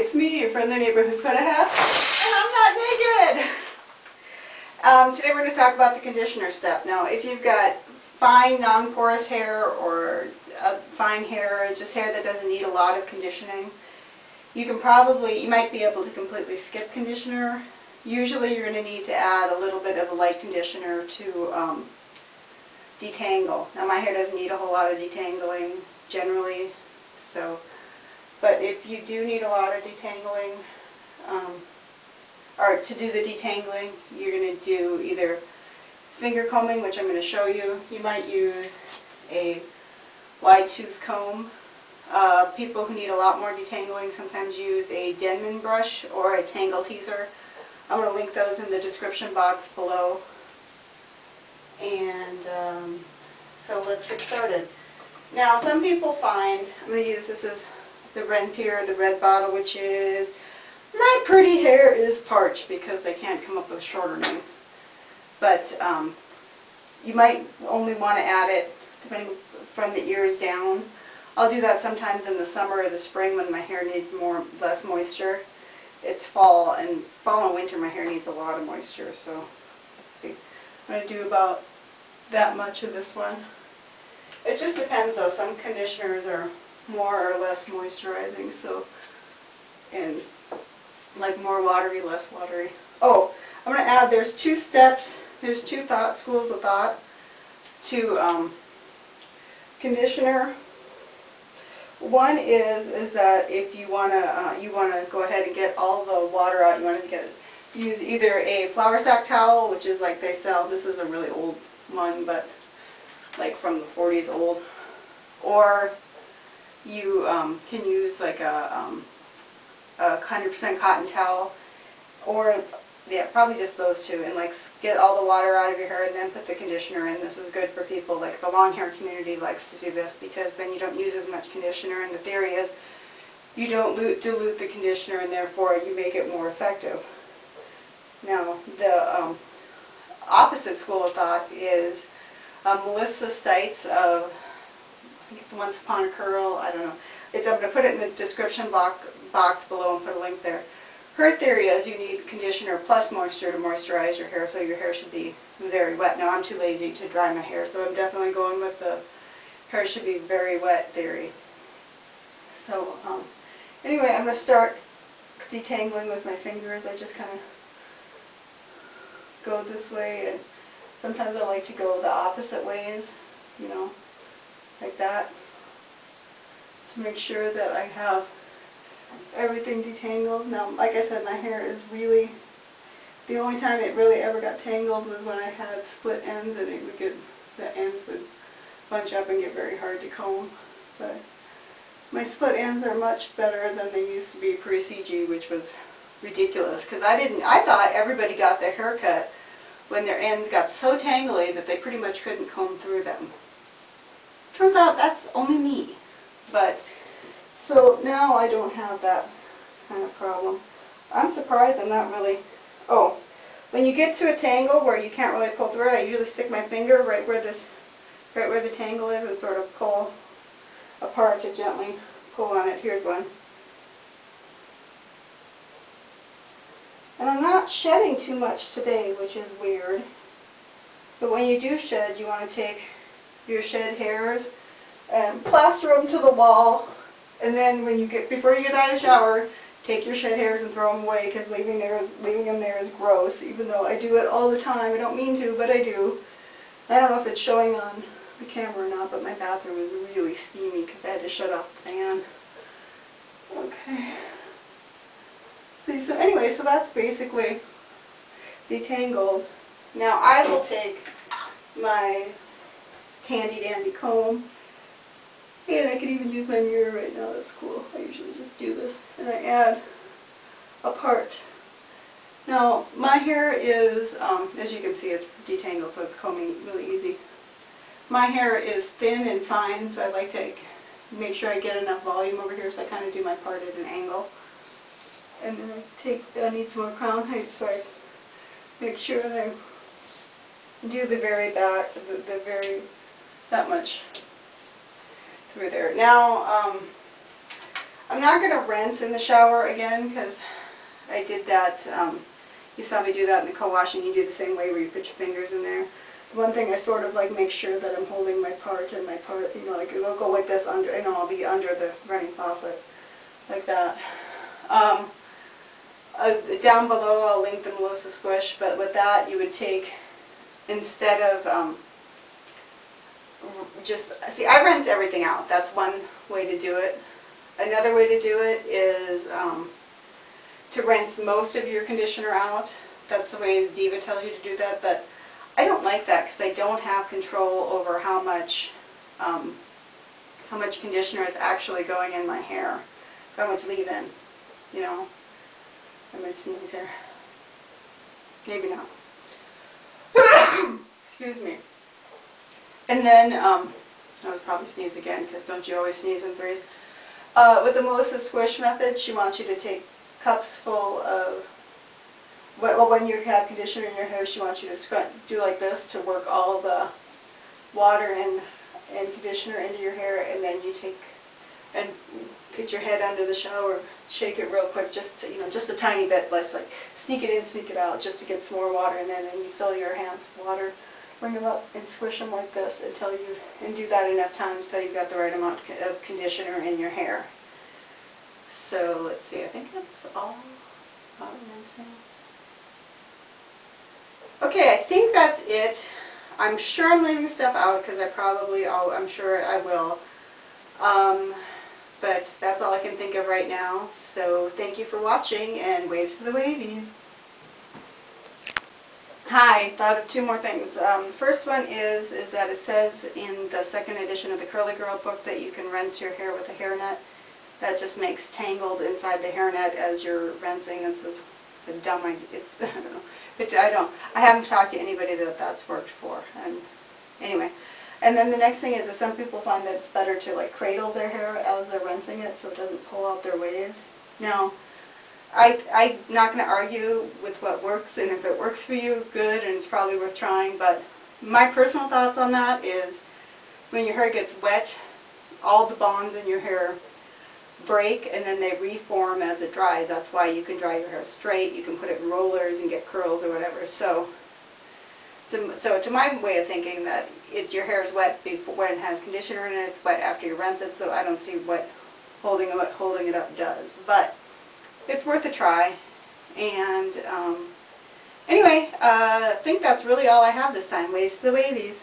it's me, your friendly neighborhood pet a hat, and I'm not naked! Today we're going to talk about the conditioner step. Now, if you've got fine, non-porous hair or fine hair, just hair that doesn't need a lot of conditioning, you might be able to completely skip conditioner. Usually you're going to need to add a little bit of a light conditioner to detangle. Now my hair doesn't need a whole lot of detangling generally, but if you do need a lot of detangling, or to do the detangling, you're going to do either finger combing, which I'm going to show you. You might use a wide tooth comb. People who need a lot more detangling sometimes use a Denman brush or a Tangle teaser. I'm going to link those in the description box below. And so let's get started. Now some people find, I'm going to use this as the Renpier, the red bottle, which is My Pretty Hair is Parched, because they can't come up with a shorter name. But you might only want to add it depending from the ears down. I'll do that sometimes in the summer or the spring when my hair needs less moisture. It's fall and winter my hair needs a lot of moisture, so let's see. I'm going to do about that much of this one. It just depends though. Some conditioners are more or less moisturizing, so, and like more watery, less watery. Oh, I'm going to add, there's two steps, there's two schools of thought to conditioner. One is that if you want to go ahead and get all the water out, you want to use either a flour sack towel, which is like they sell, this is a really old one, but like from the 40s old, or you can use like a 100% cotton towel, or yeah, probably just those two, and like get all the water out of your hair and then put the conditioner in. This is good for people, like the long hair community likes to do this, because then you don't use as much conditioner, and the theory is you don't dilute the conditioner and therefore you make it more effective. Now the opposite school of thought is Melissa Stites of, I think it's Once Upon a Curl, I don't know. I'm going to put it in the description box below and put a link there. Her theory is you need conditioner plus moisture to moisturize your hair, so your hair should be very wet. Now I'm too lazy to dry my hair, so I'm definitely going with the hair should be very wet theory. So anyway, I'm going to start detangling with my fingers. I just kind of go this way, and sometimes I like to go the opposite ways, you know, like that, to make sure that I have everything detangled. Now, like I said, my hair is really, the only time it really ever got tangled was when I had split ends, and the ends would bunch up and get very hard to comb. But my split ends are much better than they used to be pre-CG, which was ridiculous, because I thought everybody got their haircut when their ends got so tangly that they pretty much couldn't comb through them. Turns out that's only me. But so now I don't have that kind of problem. I'm surprised I'm not really, oh, when you get to a tangle where you can't really pull through it, I usually stick my finger right where the tangle is and sort of pull apart to gently pull on it. Here's one. And I'm not shedding too much today, which is weird. But when you do shed, you want to take your shed hairs and plaster them to the wall. And then before you get out of the shower, take your shed hairs and throw them away, because leaving them there is gross, even though I do it all the time. I don't mean to, but I do. I don't know if it's showing on the camera or not, but my bathroom is really steamy because I had to shut off the fan. Okay. See, so anyway, so that's basically detangled. Now I will take my handy dandy comb, and I could even use my mirror right now. That's cool. I usually just do this, and I add a part. Now my hair is, as you can see, it's detangled, so it's combing really easy. My hair is thin and fine, so I like to make sure I get enough volume over here, so I kind of do my part at an angle. And then I need some more crown height, so I make sure that I do the very back, that much through there. Now, I'm not going to rinse in the shower again because I did that, you saw me do that in the co-wash, and you do the same way where you put your fingers in there. One thing I sort of like make sure that I'm holding my part and my part, you know, like it'll go like this under, you know, I'll be under the running faucet, like that. Down below I'll link the Melissa Squish, but with that you would take, instead of just, see, I rinse everything out. That's one way to do it. Another way to do it is to rinse most of your conditioner out. That's the way Diva tells you to do that, but I don't like that because I don't have control over how much conditioner is actually going in my hair, how much leave-in, you know. I'm going to sneeze here. Maybe not. Excuse me. And then, I would probably sneeze again because don't you always sneeze in threes? With the Melissa Squish method, she wants you to take cups full of, well, when you have conditioner in your hair, she wants you to do like this to work all the water and conditioner into your hair, and then you take and get your head under the shower, shake it real quick, just to, you know, just a tiny bit less, like sneak it in, sneak it out, just to get some more water, and then you fill your hands with water, bring them up and squish them like this until you, and do that enough times till you've got the right amount of conditioner in your hair. So let's see, I think that's all about rinsing. Okay, I think that's it. I'm sure I'm leaving stuff out because I'm sure I will. But that's all I can think of right now. So thank you for watching, and waves to the wavies. Hi, thought of two more things. The first one is that it says in the second edition of the Curly Girl book that you can rinse your hair with a hairnet. That just makes tangles inside the hairnet as you're rinsing. It's a dumb idea. It's, I don't know. I haven't talked to anybody that that's worked for. And anyway. And then the next thing is that some people find that it's better to like cradle their hair as they're rinsing it so it doesn't pull out their waves. Now, I'm not going to argue with what works, and if it works for you, good, and it's probably worth trying, but my personal thoughts on that is when your hair gets wet, all the bonds in your hair break and then they reform as it dries. That's why you can dry your hair straight, you can put it in rollers and get curls or whatever. So to my way of thinking, that your hair is wet before, when it has conditioner in it, it's wet after you rinse it, so I don't see what holding it up does. But it's worth a try. And anyway, I think that's really all I have this time. Waves to the wavies.